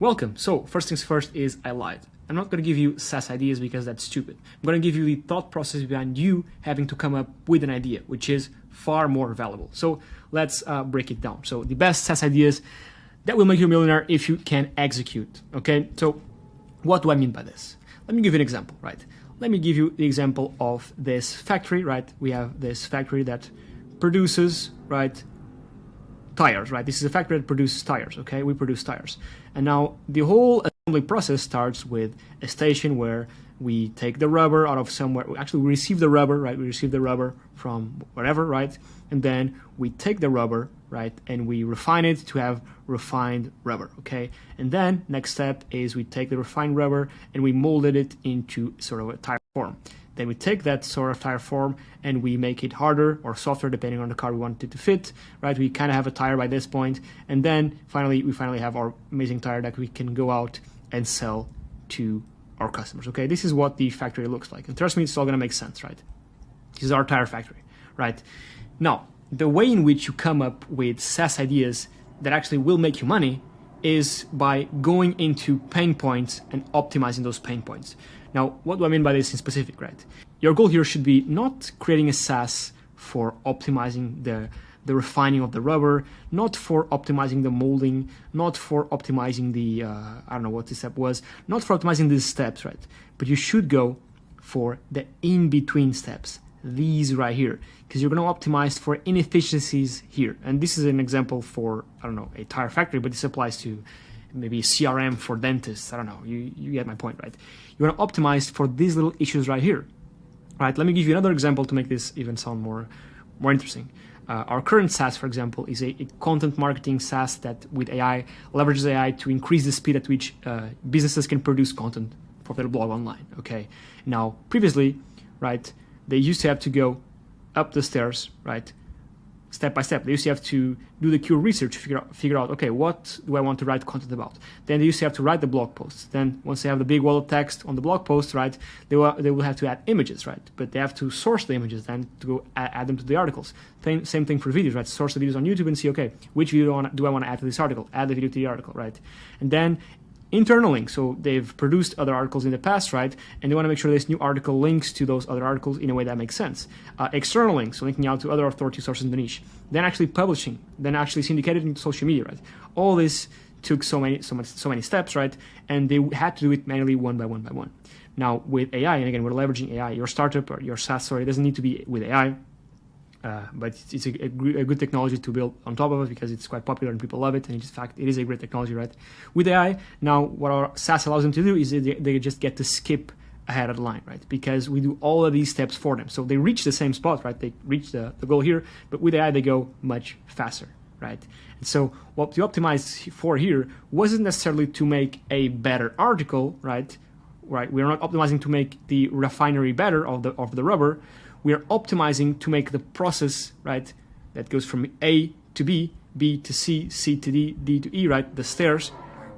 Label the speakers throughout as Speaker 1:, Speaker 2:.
Speaker 1: Welcome. So first things first is I lied. I'm not going to give you SaaS ideas because that's stupid. I'm going to give you the thought process behind you having to come up with an idea, which is far more valuable. So let's break it down. So the best SaaS ideas that will make you a millionaire if you can execute. Okay. So what do I mean by this? Let me give you an example, right? Let me give you the example of this factory, right? We have this factory that produces, right, tires, right? This is a factory that produces tires, okay? We produce tires. And now the whole assembly process starts with a station where we take the rubber out of somewhere. Actually, we receive the rubber, right? We receive the rubber from wherever, right? And then we take the rubber, right? And we refine it to have refined rubber, okay? And then next step is we take the refined rubber and we molded it into sort of a tire form. Then we take that sort of tire form and we make it harder or softer depending on the car we want it to fit, right? We kind of have a tire by this point, and then we finally have our amazing tire that we can go out and sell to our customers, okay? This is what the factory looks like, and trust me, it's all gonna make sense, right? This is our tire factory, right? Now, the way in which you come up with SaaS ideas that actually will make you money is by going into pain points and optimizing those pain points. Now, what do I mean by this in specific, right? Your goal here should be not creating a SaaS for optimizing the refining of the rubber, not for optimizing the molding, not for optimizing the, I don't know what this step was, not for optimizing these steps, right? But you should go for the in-between steps, these right here, because you're going to optimize for inefficiencies here. And this is an example for, I don't know, a tire factory, but this applies to maybe a CRM for dentists. I don't know, you get my point, right? You want to optimize for these little issues right here, right? Let me give you another example to make this even sound more interesting. Our current SaaS, for example, is a content marketing SaaS that with AI, leverages AI to increase the speed at which businesses can produce content for their blog online, okay? Now, previously, right, they used to have to go up the stairs, right, step by step. They used to have to do the keyword research, figure out, okay, what do I want to write content about? Then they used to have to write the blog posts. Then once they have the big wall of text on the blog post, right, they will have to add images, right? But they have to source the images then to go add them to the articles. Same thing for videos, right? Source the videos on YouTube and see, okay, which video do I want to add to this article? Add the video to the article, right? And then internal links. So they've produced other articles in the past, right? And they want to make sure this new article links to those other articles in a way that makes sense. External links, so linking out to other authority sources in the niche. Then actually publishing, then actually syndicated into social media, right? All this took so many steps, right? And they had to do it manually one by one. Now with AI, and again, we're leveraging AI, your startup or your SaaS, sorry, it doesn't need to be with AI. But it's a good technology to build on top of it because it's quite popular and people love it. And in fact, it is a great technology, right? With AI, now what our SaaS allows them to do is they just get to skip ahead of the line, right? Because we do all of these steps for them. So they reach the same spot, right? They reach the goal here, but with AI, they go much faster, right? And so what we optimized for here wasn't necessarily to make a better article, right? We're not optimizing to make the refinery better of the rubber. We are optimizing to make the process, right, that goes from A to B, B to C, C to D, D to E, right, the stairs,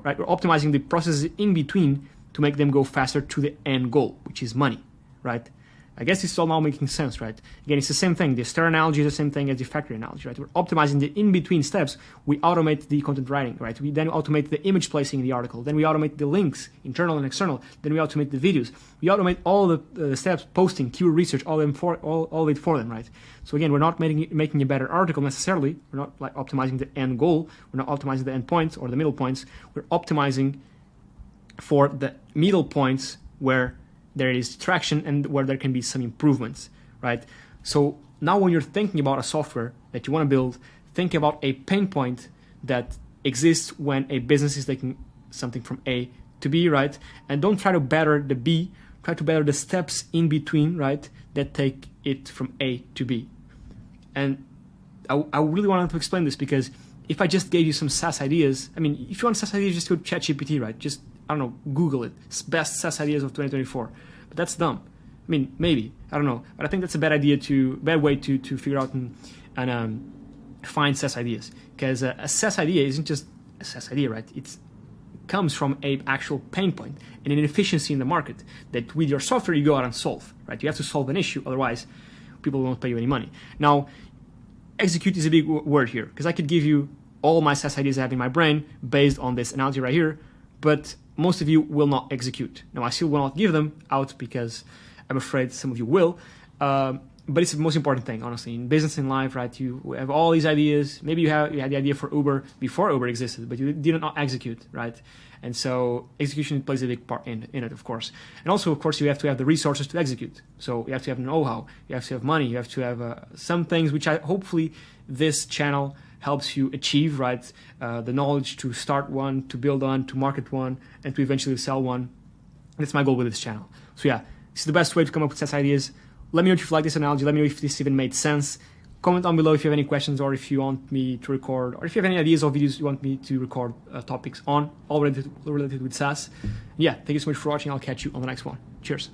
Speaker 1: right? We're optimizing the processes in between to make them go faster to the end goal, which is money, right? I guess it's all now making sense, right? Again, it's the same thing. The stair analogy is the same thing as the factory analogy, right? We're optimizing the in-between steps. We automate the content writing, right? We then automate the image placing in the article. Then we automate the links, internal and external. Then we automate the videos. We automate all the steps, posting, keyword research, all of it for them, right? So again, we're not making a better article necessarily. We're not like optimizing the end goal. We're not optimizing the end points or the middle points. We're optimizing for the middle points where there is traction and where there can be some improvements, right? So now when you're thinking about a software that you want to build, think about a pain point that exists when a business is taking something from A to B, right? And don't try to better the B, try to better the steps in between, right? That take it from A to B. And I really wanted to explain this because if I just gave you some SaaS ideas, I mean, if you want SaaS ideas, just go to ChatGPT, right? Just, I don't know, Google it. It's best SaaS ideas of 2024. But that's dumb. I mean, maybe, I don't know. But I think that's a bad way to figure out and find SaaS ideas. Because a SaaS idea isn't just a SaaS idea, right? It comes from a actual pain point and an inefficiency in the market that with your software you go out and solve, right? You have to solve an issue, otherwise people won't pay you any money. Now, execute is a big word here because I could give you all my SaaS ideas I have in my brain based on this analogy right here, but most of you will not execute. Now, I still will not give them out because I'm afraid some of you will. But it's the most important thing, honestly, in business and life, right? You have all these ideas. Maybe you had the idea for Uber before Uber existed, but you did not execute, right? And so execution plays a big part in it, of course. And also, of course, you have to have the resources to execute. So you have to have know-how, you have to have money, you have to have some things which hopefully this channel helps you achieve, right? The knowledge to start one, to build one, to market one, and to eventually sell one. That's my goal with this channel. So yeah, this is the best way to come up with SaaS ideas. Let me know if you like this analogy. Let me know if this even made sense. Comment down below if you have any questions, or if you want me to record, or if you have any ideas or videos you want me to record topics on, all related with SaaS. Yeah, thank you so much for watching. I'll catch you on the next one. Cheers.